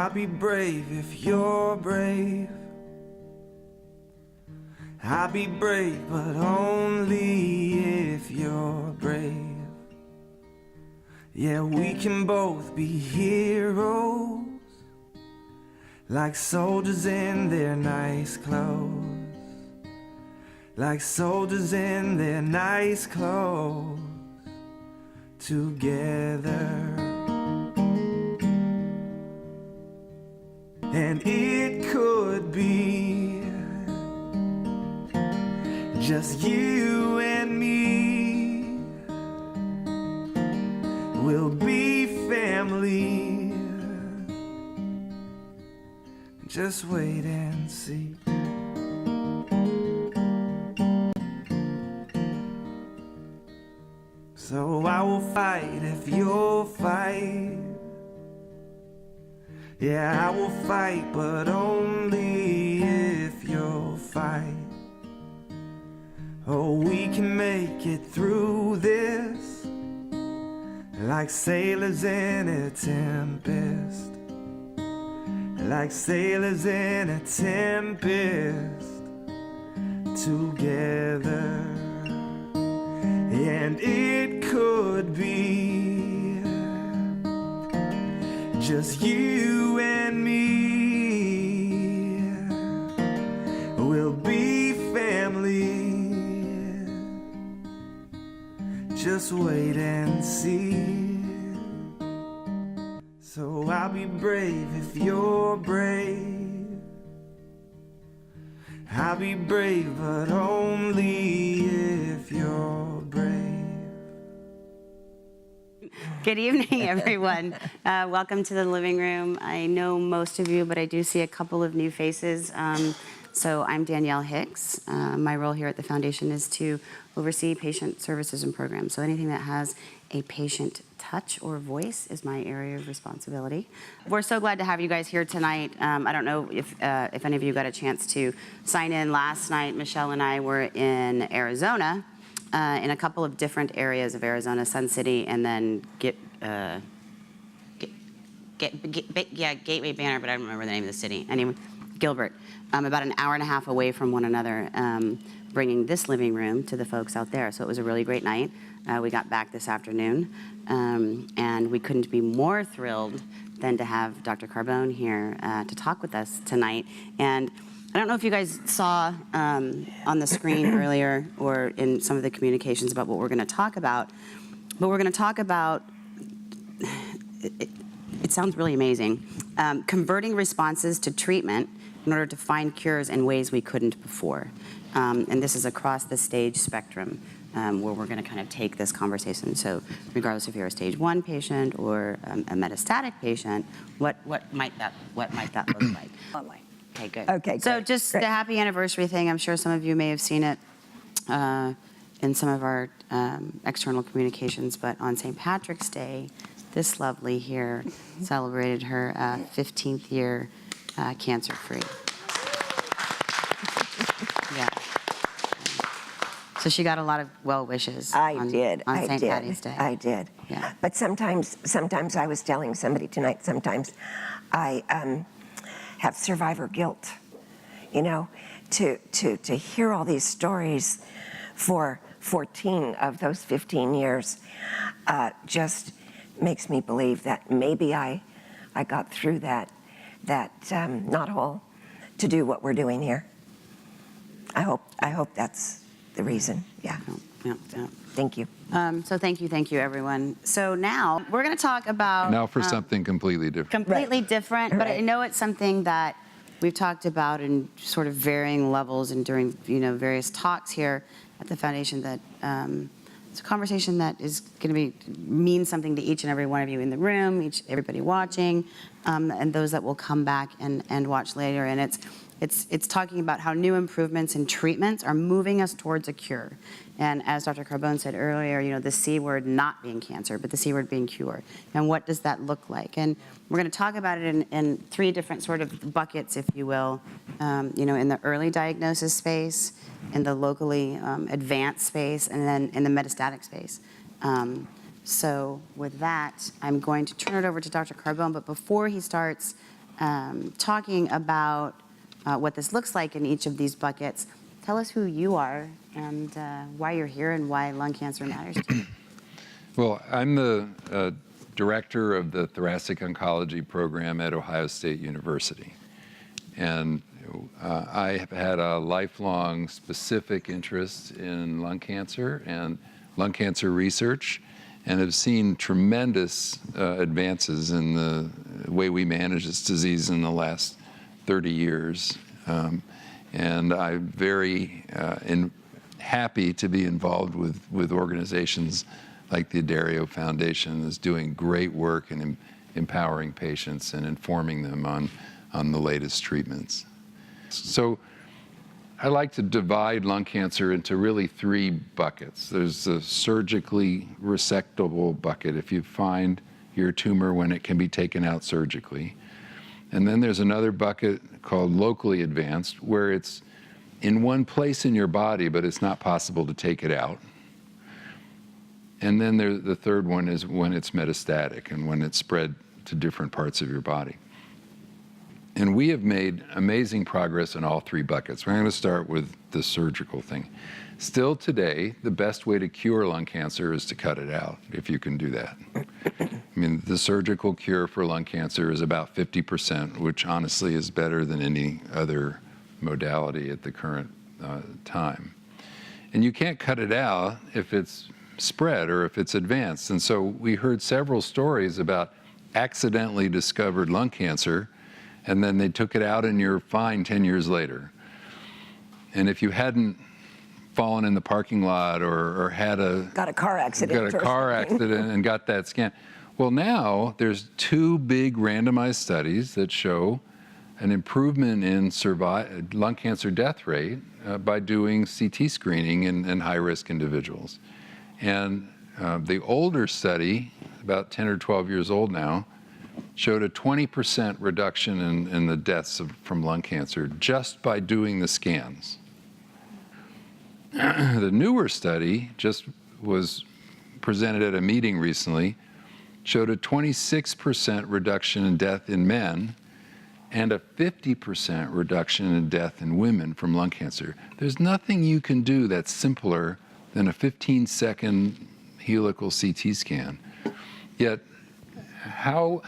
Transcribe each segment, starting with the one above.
I'll be brave if you're brave. I'll be brave, but only if you're brave. Yeah, we can both be heroes, like soldiers in their nice clothes, like soldiers in their nice clothes, together. And it could be just you and me. We'll be family. Just wait and see. So I will fight if you'll fight. Yeah, I will fight, but only if you'll fight. Oh, we can make it through this, like sailors in a tempest, like sailors in a tempest, together. And it could be just you and me. We'll be family. Just wait and see. So I'll be brave if you're brave. I'll be brave, but only if you're brave. Good evening, everyone. Welcome to the living room. I know most of you, but I do see a couple of new faces. So I'm Danielle Hicks. My role here at the foundation is to oversee patient services and programs. So anything that has a patient touch or voice is my area of responsibility. We're so glad to have you guys here tonight. I don't know if any of you got a chance to sign in last night. Michelle and I were in Arizona, in a couple of different areas of Arizona, Sun City, and then Gateway Banner, but I don't remember the name of the city. Anyway, Gilbert, about an hour and a half away from one another, bringing this living room to the folks out there. So it was a really great night. We got back this afternoon, and we couldn't be more thrilled than to have Dr. Carbone here to talk with us tonight. And I don't know if you guys saw on the screen earlier or in some of the communications about what we're going to talk about, but we're going to talk about, it sounds really amazing, converting responses to treatment in order to find cures in ways we couldn't before. And this is across the stage spectrum where we're going to kind of take this conversation. So regardless if you're a stage 1 patient or a metastatic patient, what might that look like? Online. Okay, good. Okay, so great, just great. the happy anniversary thing, I'm sure some of you may have seen it in some of our external communications, but on St. Patrick's Day, this lovely here celebrated her 15th year cancer-free. Yeah. So she got a lot of well wishes on St. Patty's Day. I did. Yeah. But sometimes I was telling somebody tonight, sometimes I have survivor guilt, you know, to hear all these stories for 14 of those 15 years just makes me believe that maybe I got through that knothole to do what we're doing here. I hope that's the reason. Yeah. Yeah. Thank you. So thank you, everyone. So now we're going to talk about Now for something completely different. completely different, but I Right. know it's something that we've talked about in sort of varying levels and during various talks here at the foundation. That it's a conversation that is going to mean something to each and every one of you in the room, everybody watching, and those that will come back and watch later. And it's talking about how new improvements in treatments are moving us towards a cure. And as Dr. Carbone said earlier, the C word not being cancer, but the C word being cure. And what does that look like? And we're going to talk about it in 3 different sort of buckets, if you will. In the early diagnosis space, in the locally advanced space, and then in the metastatic space. So with that, I'm going to turn it over to Dr. Carbone. But before he starts talking about what this looks like in each of these buckets, tell us who you are and why you're here and why lung cancer matters to you. Well, I'm the director of the Thoracic Oncology program at Ohio State University. And I have had a lifelong specific interest in lung cancer and lung cancer research, and have seen tremendous advances in the way we manage this disease in the last 30 years. And I'm very happy to be involved with organizations like the Dario Foundation is doing great work in empowering patients and informing them on the latest treatments. So I like to divide lung cancer into really 3 buckets. There's the surgically resectable bucket, if you find your tumor when it can be taken out surgically. And then there's another bucket called locally advanced, where it's in one place in your body, but it's not possible to take it out. And then the third one is when it's metastatic and when it's spread to different parts of your body. And we have made amazing progress in all 3 buckets. We're going to start with the surgical thing. Still today, the best way to cure lung cancer is to cut it out, if you can do that. I mean, the surgical cure for lung cancer is about 50%, which honestly is better than any other modality at the current time. And you can't cut it out if it's spread or if it's advanced. And so we heard several stories about accidentally discovered lung cancer, and then they took it out and you're fine 10 years later. And if you hadn't fallen in the parking lot or had got a car accident and got that scan. Well, now there's 2 big randomized studies that show an improvement in lung cancer death rate by doing CT screening in high-risk individuals. And the older study, about 10 or 12 years old now, showed a 20% reduction in the deaths from lung cancer just by doing the scans. The newer study just was presented at a meeting recently, showed a 26% reduction in death in men and a 50% reduction in death in women from lung cancer. There's nothing you can do that's simpler than a 15-second helical CT scan. Yet, how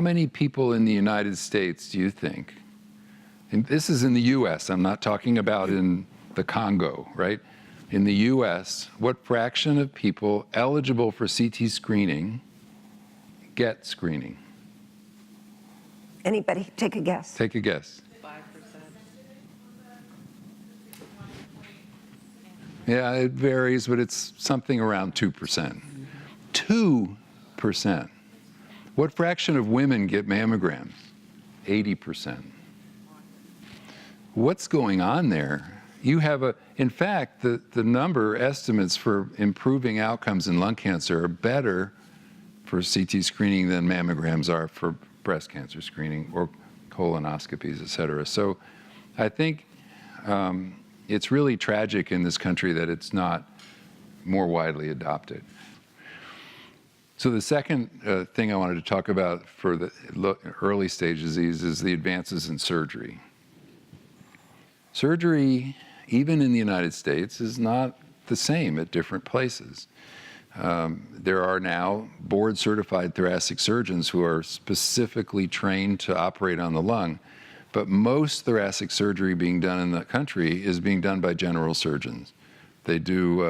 many people in the United States do you think, and this is in the US, I'm not talking about in the Congo, right? In the US, what fraction of people eligible for CT screening get screening? Anybody take a guess? Take a guess. 5%. Yeah, it varies, but it's something around 2%. 2%. What fraction of women get mammograms? 80%. What's going on there? You have in fact, the number estimates for improving outcomes in lung cancer are better for CT screening than mammograms are for breast cancer screening or colonoscopies, et cetera. So I think it's really tragic in this country that it's not more widely adopted. So the second thing I wanted to talk about for the early stage disease is the advances in surgery. Surgery, even in the United States, is not the same at different places. There are now board-certified thoracic surgeons who are specifically trained to operate on the lung, but most thoracic surgery being done in the country is being done by general surgeons. They do,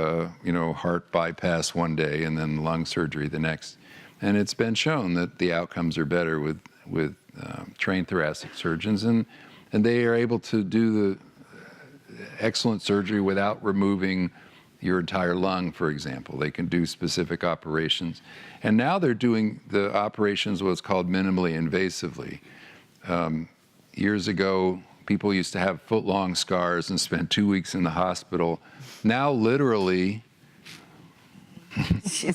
heart bypass one day and then lung surgery the next. And it's been shown that the outcomes are better with trained thoracic surgeons, and they are able to do the excellent surgery without removing your entire lung, for example. They can do specific operations. And now they're doing the operations what's called minimally invasively. Years ago, people used to have foot-long scars and spend 2 weeks in the hospital. Now, literally, they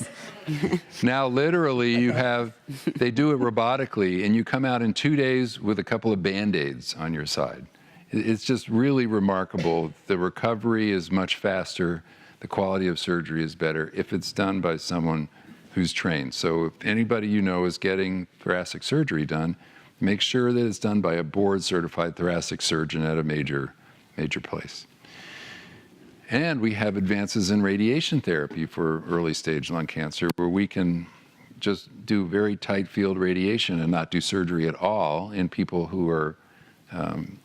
do it robotically, and you come out in 2 days with a couple of Band-Aids on your side. It's just really remarkable. The recovery is much faster. The quality of surgery is better if it's done by someone who's trained. So if anybody you know is getting thoracic surgery done, Make sure that it's done by a board-certified thoracic surgeon at a major place. And we have advances in radiation therapy for early-stage lung cancer, where we can just do very tight field radiation and not do surgery at all in people who are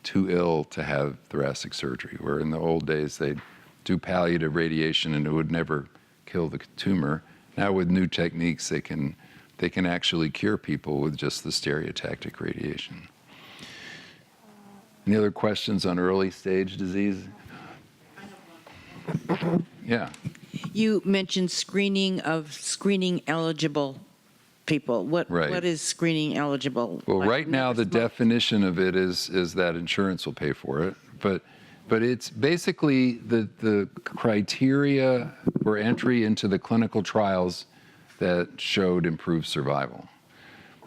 too ill to have thoracic surgery, where in the old days they'd do palliative radiation and it would never kill the tumor. Now with new techniques, they can actually cure people with just the stereotactic radiation. Any other questions on early stage disease? Yeah. You mentioned screening eligible people. What is screening eligible? Well, Like right now never the smoked? definition of it is that insurance will pay for it, but it's basically the criteria for entry into the clinical trials that showed improved survival,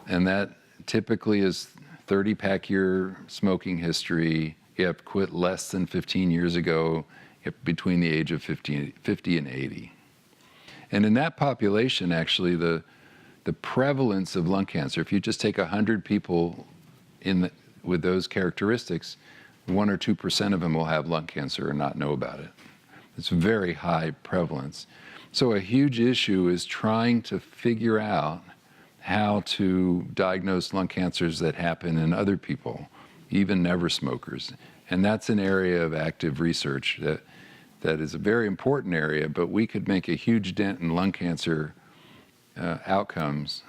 and that typically is 30-pack year smoking history. You have quit less than 15 years ago, between the age of 50 and 80. And in that population, actually, the prevalence of lung cancer, if you just take 100 people with those characteristics, 1 or 2% of them will have lung cancer and not know about it. It's very high prevalence. So a huge issue is trying to figure out how to diagnose lung cancers that happen in other people, even never smokers. And that's an area of active research that is a very important area, but we could make a huge dent in lung cancer outcomes.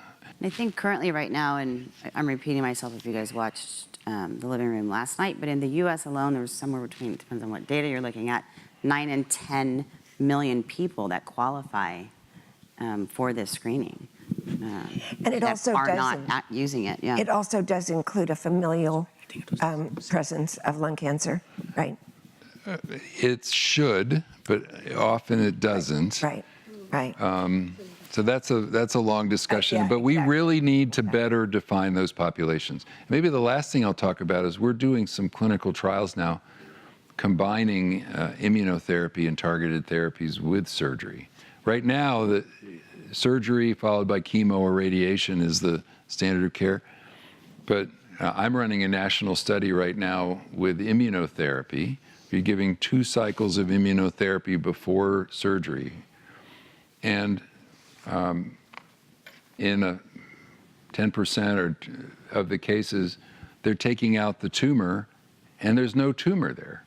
I think currently right now, and I'm repeating myself if you guys watched The Living Room last night, but in the US alone, there was somewhere between, it depends on what data you're looking at, 9 and 10 million people that qualify for this screening. And it that also are does, not using it, yeah. it also does include a familial presence of lung cancer, right? It should, but often it doesn't. Right. So that's a long discussion, yeah, but we exactly. really need to better define those populations. Maybe the last thing I'll talk about is we're doing some clinical trials now combining immunotherapy and targeted therapies with surgery. Right now, the surgery followed by chemo or radiation is the standard of care, but I'm running a national study right now with immunotherapy. You're giving 2 cycles of immunotherapy before surgery. And in 10% of the cases, they're taking out the tumor, and there's no tumor there.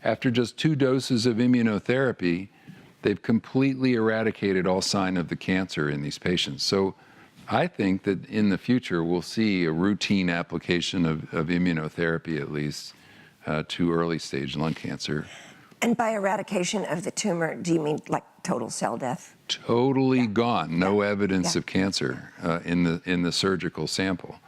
After just 2 doses of immunotherapy, they've completely eradicated all sign of the cancer in these patients. So I think that in the future, we'll see a routine application of immunotherapy, at least, to early stage lung cancer. And by eradication of the tumor, do you mean like total cell death? Totally gone, no evidence Yeah. of cancer in the surgical sample.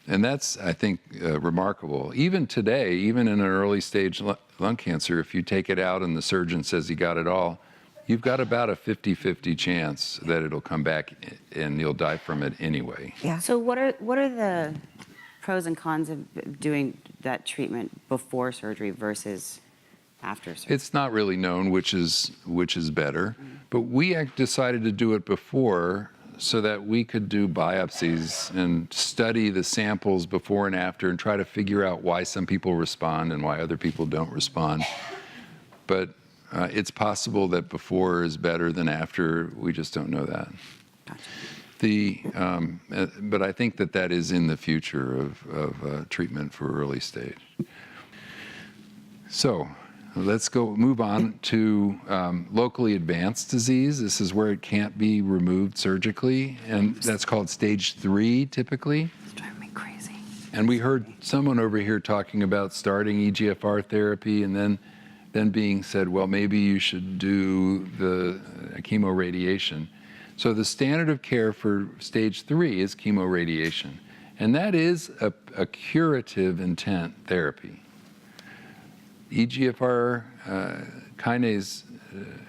And that's, I think, remarkable. Even today, even in an early stage lung cancer, if you take it out and the surgeon says he got it all, you've got about a 50-50 chance that it'll come back and you'll die from it anyway. Yeah. So what are the pros and cons of doing that treatment before surgery versus after surgery? It's not really known which is better, but we decided to do it before so that we could do biopsies and study the samples before and after and try to figure out why some people respond and why other people don't respond. But it's possible that before is better than after. We just don't know that. Gotcha. But I think that is in the future of treatment for early stage. So let's move on to locally advanced disease. This is where it can't be removed surgically, and that's called stage 3 typically. It's driving me crazy. And we heard someone over here talking about starting EGFR therapy and then being said, well, maybe you should do the chemoradiation. So the standard of care for stage 3 is chemoradiation, and that is a curative intent therapy. EGFR kinase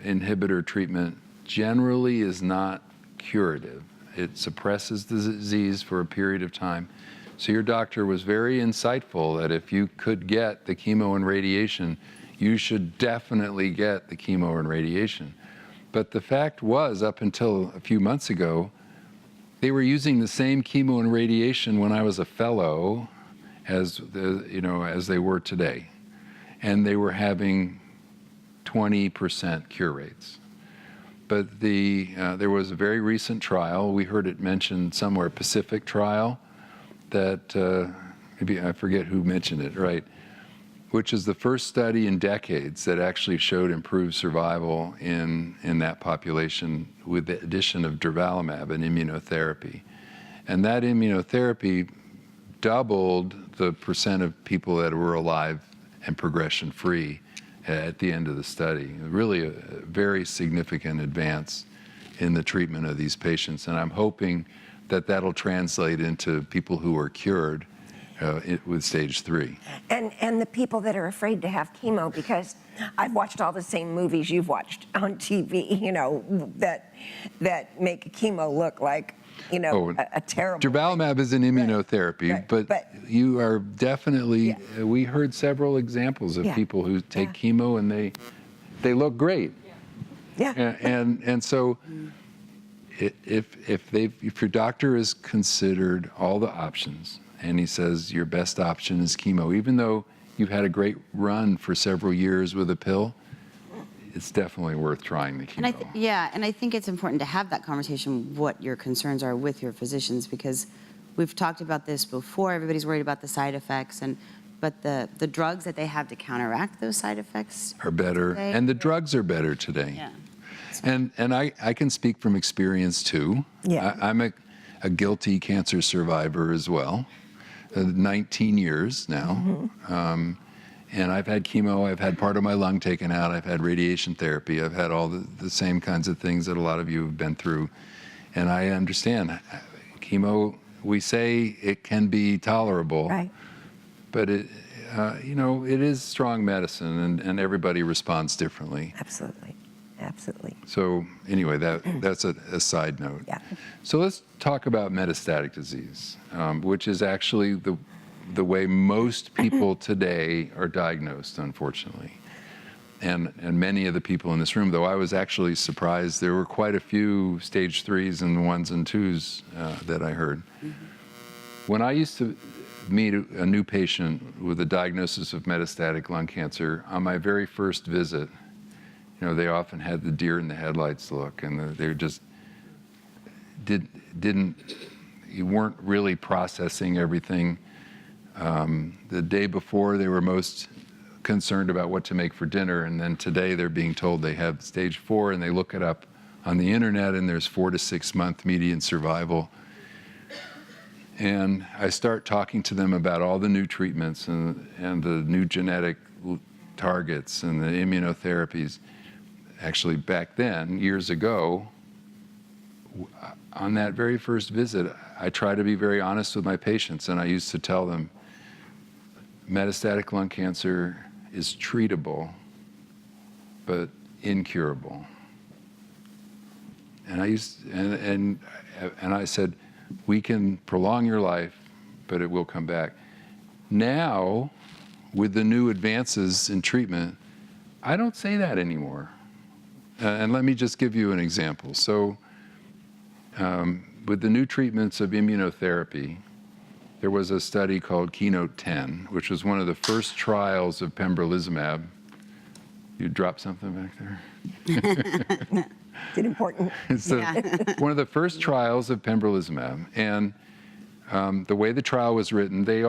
inhibitor treatment generally is not curative. It suppresses the disease for a period of time. So your doctor was very insightful that if you could get the chemo and radiation, you should definitely get the chemo and radiation. But the fact was, up until a few months ago, they were using the same chemo and radiation when I was a fellow as as they were today, and they were having 20% cure rates. But there was a very recent trial, we heard it mentioned somewhere, Pacific trial, that maybe I forget who mentioned it, right? Which is the first study in decades that actually showed improved survival in that population with the addition of durvalumab and immunotherapy. And that immunotherapy doubled the percent of people that were alive and progression-free at the end of the study. Really a very significant advance in the treatment of these patients. And I'm hoping that that'll translate into people who are cured with stage 3. And the people that are afraid to have chemo, because I've watched all the same movies you've watched on TV, that make chemo look like, a terrible durvalumab is an immunotherapy, right. But you are definitely, we heard several examples of people who take chemo and they look great. Yeah. And so if your doctor has considered all the options and he says your best option is chemo, even though you've had a great run for several years with a pill, it's definitely worth trying the chemo. And I think it's important to have that conversation, what your concerns are with your physicians, because we've talked about this before. Everybody's worried about the side effects, but the drugs that they have to counteract those side effects are better, today, and the drugs are better today. Yeah. And I can speak from experience too. Yeah. I'm a guilty cancer survivor as well, 19 years now. Mm-hmm. And I've had chemo, I've had part of my lung taken out, I've had radiation therapy, I've had all the same kinds of things that a lot of you have been through. And I understand chemo, we say it can be tolerable, Right. but it is strong medicine, and everybody responds differently. Absolutely. So anyway, that's a side note. Yeah. So let's talk about metastatic disease, which is actually the way most people today are diagnosed, unfortunately. And many of the people in this room, though I was actually surprised, there were quite a few stage 3s and 1s and 2s that I heard. Mm-hmm. When I used to meet a new patient with a diagnosis of metastatic lung cancer, on my very first visit, they often had the deer in the headlights look, and they just you weren't really processing everything. The day before, they were most concerned about what to make for dinner, and then today they're being told they have stage 4, and they look it up on the internet, and there's 4 to 6 month median survival. And I start talking to them about all the new treatments and the new genetic targets and the immunotherapies. Actually, back then, years ago, on that very first visit, I try to be very honest with my patients, and I used to tell them, metastatic lung cancer is treatable, but incurable. And I said, we can prolong your life, but it will come back. Now, with the new advances in treatment, I don't say that anymore. And let me just give you an example. So, with the new treatments of immunotherapy, there was a study called Keynote-10, which was one of the first trials of pembrolizumab. You dropped something back there? It's important. It's one of the first trials of pembrolizumab. And the way the trial was written, they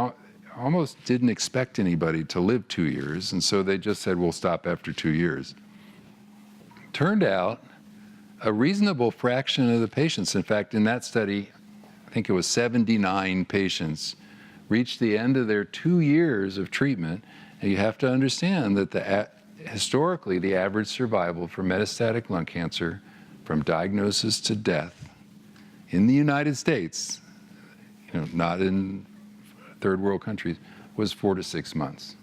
almost didn't expect anybody to live 2 years, and so they just said, we'll stop after 2 years. Turned out, a reasonable fraction of the patients, in fact, in that study, I think it was 79 patients, reached the end of their 2 years of treatment. And you have to understand that historically, the average survival for metastatic lung cancer from diagnosis to death in the United States, not in third world countries, was 4 to 6 months.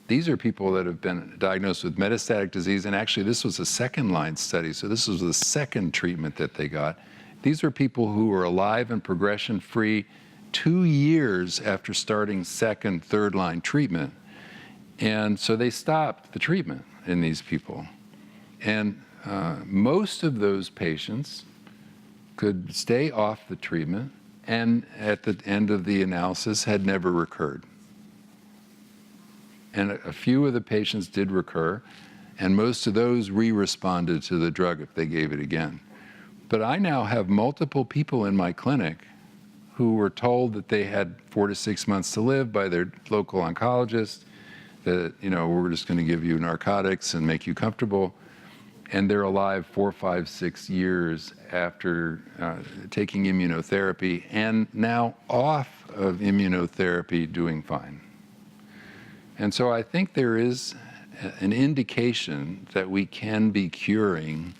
These are people that have been diagnosed with metastatic disease, and actually this was a second-line study, so this was the second treatment that they got. These are people who were alive and progression-free 2 years after starting second, third-line treatment. And so they stopped the treatment in these people. And most of those patients could stay off the treatment and at the end of the analysis had never recurred. And a few of the patients did recur, and most of those re-responded to the drug if they gave it again. But I now have multiple people in my clinic who were told that they had 4 to 6 months to live by their local oncologist, that, we're just going to give you narcotics and make you comfortable. And they're alive 4, 5, 6 years after taking immunotherapy, and now off of immunotherapy doing fine. And so I think there is an indication that we can be curing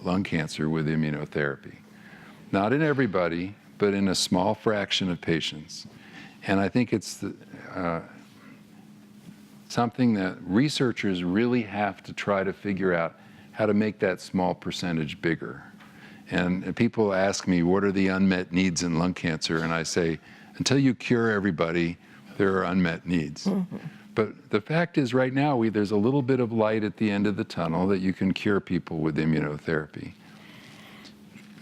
lung cancer with immunotherapy. Not in everybody, but in a small fraction of patients. And I think it's something that researchers really have to try to figure out how to make that small percentage bigger. And people ask me, what are the unmet needs in lung cancer? And I say, until you cure everybody, there are unmet needs. Mm-hmm. But the fact is, right now, there's a little bit of light at the end of the tunnel that you can cure people with immunotherapy.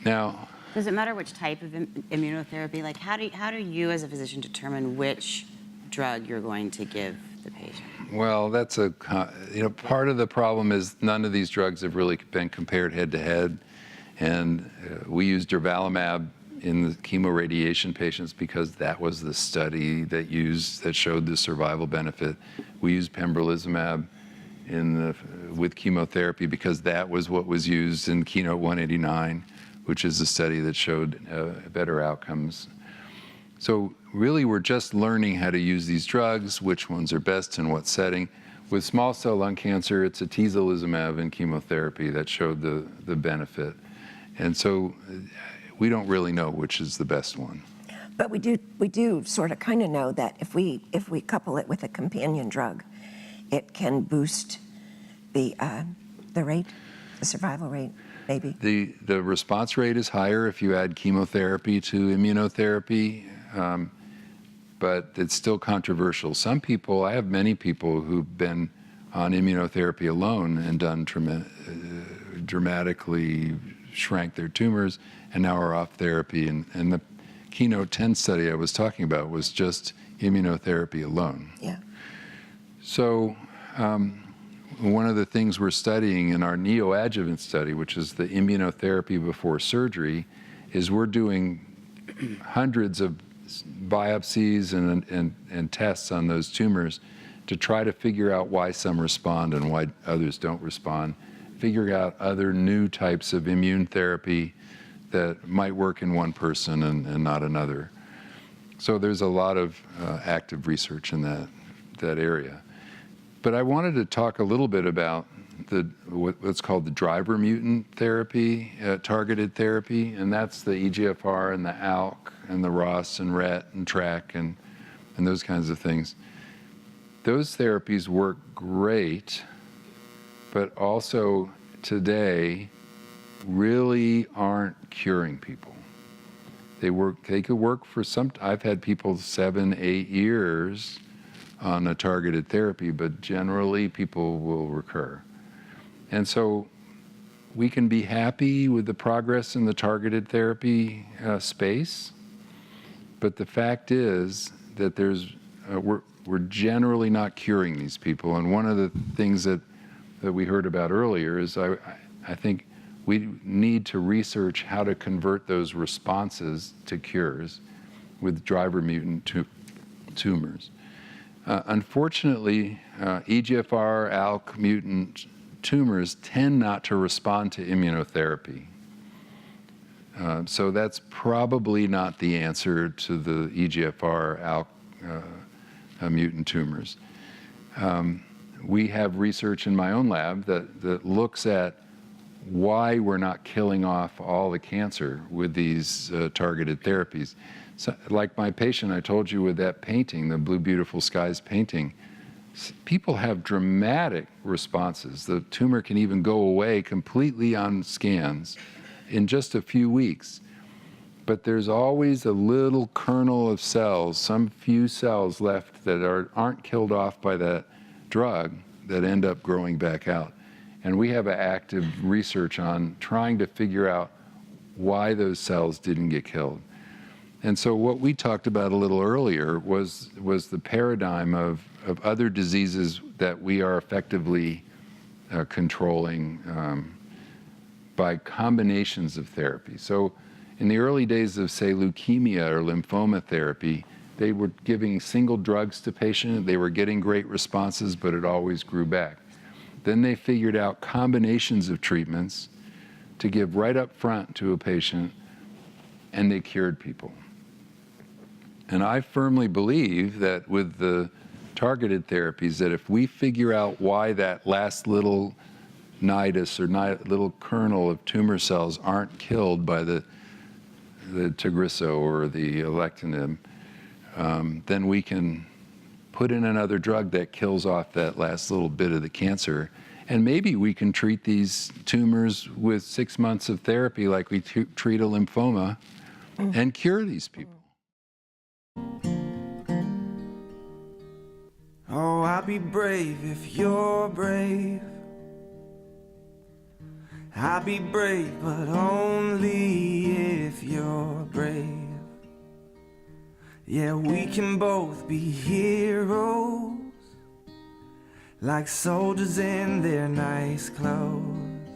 Now, does it matter which type of immunotherapy? Like, how do you as a physician determine which drug you're going to give the patient? Well, that's part of the problem is none of these drugs have really been compared head to head. And we use durvalumab in the chemoradiation patients because that was the study that showed the survival benefit. We use pembrolizumab with chemotherapy because that was what was used in Keynote 189, which is a study that showed better outcomes. So really, we're just learning how to use these drugs, which ones are best in what setting. With small cell lung cancer, it's atezolizumab and chemotherapy that showed the benefit. And so we don't really know which is the best one. But we do sort of kind of know that if we couple it with a companion drug, it can boost the rate, the survival rate, maybe. The response rate is higher if you add chemotherapy to immunotherapy, but it's still controversial. I have many people who've been on immunotherapy alone and done dramatically shrank their tumors and now are off therapy. And the Keynote 10 study I was talking about was just immunotherapy alone. Yeah. So one of the things we're studying in our neoadjuvant study, which is the immunotherapy before surgery, is we're doing hundreds of biopsies and tests on those tumors to try to figure out why some respond and why others don't respond, figure out other new types of immune therapy that might work in one person and not another. So there's a lot of active research in that area. But I wanted to talk a little bit about what's called the driver mutant therapy, targeted therapy, and that's the EGFR and the ALK and the ROS and RET and TRAC and those kinds of things. Those therapies work great, but also today really aren't curing people. They could work for I've had people 7, 8 years on a targeted therapy, but generally people will recur. And so we can be happy with the progress in the targeted therapy space, but the fact is that we're generally not curing these people. And one of the things that we heard about earlier is I think we need to research how to convert those responses to cures with driver mutant tumors. Unfortunately, EGFR, ALK mutant tumors tend not to respond to immunotherapy. So that's probably not the answer to the EGFR, ALK mutant tumors. We have research in my own lab that looks at why we're not killing off all the cancer with these targeted therapies. So, like my patient I told you with that painting, the Blue Beautiful Skies painting, people have dramatic responses. The tumor can even go away completely on scans in just a few weeks. But there's always a little kernel of cells, some few cells left that aren't killed off by that drug that end up growing back out. And we have an active research on trying to figure out why those cells didn't get killed. And so what we talked about a little earlier was the paradigm of other diseases that we are effectively controlling by combinations of therapy. So in the early days of, say, leukemia or lymphoma therapy, they were giving single drugs to patients. They were getting great responses, but it always grew back. Then they figured out combinations of treatments to give right up front to a patient, and they cured people. And I firmly believe that with the targeted therapies, that if we figure out why that last little nidus or little kernel of tumor cells aren't killed by the Tagrisso or the alectinib, then we can put in another drug that kills off that last little bit of the cancer. And maybe we can treat these tumors with 6 months of therapy like we treat a lymphoma and cure these people. Oh, I'll be brave if you're brave. I'll be brave, but only if you're brave. Yeah, we can both be heroes, like soldiers in their nice clothes,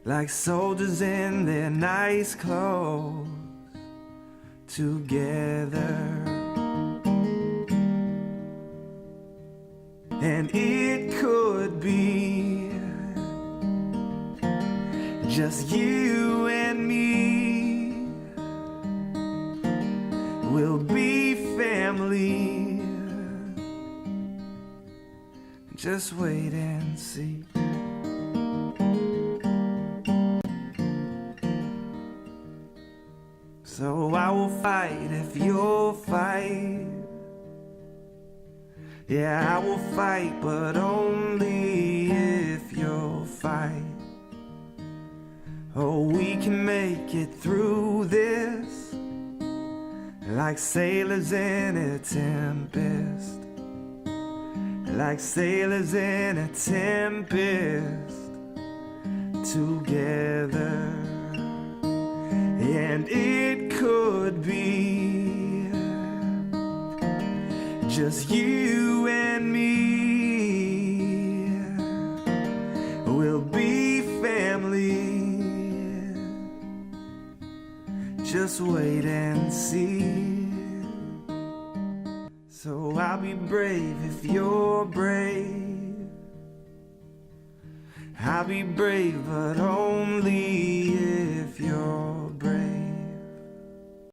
like soldiers in their nice clothes, together. And it could be just you and me. We'll be family. Just wait and see. So I will fight if you'll fight. Yeah, I will fight, but only if you'll fight. Oh, we can make it through this, like sailors in a tempest, like sailors in a tempest, together. And it could be just you and me. We'll be family. Just wait and see. So I'll be brave if you're brave. I'll be brave, but only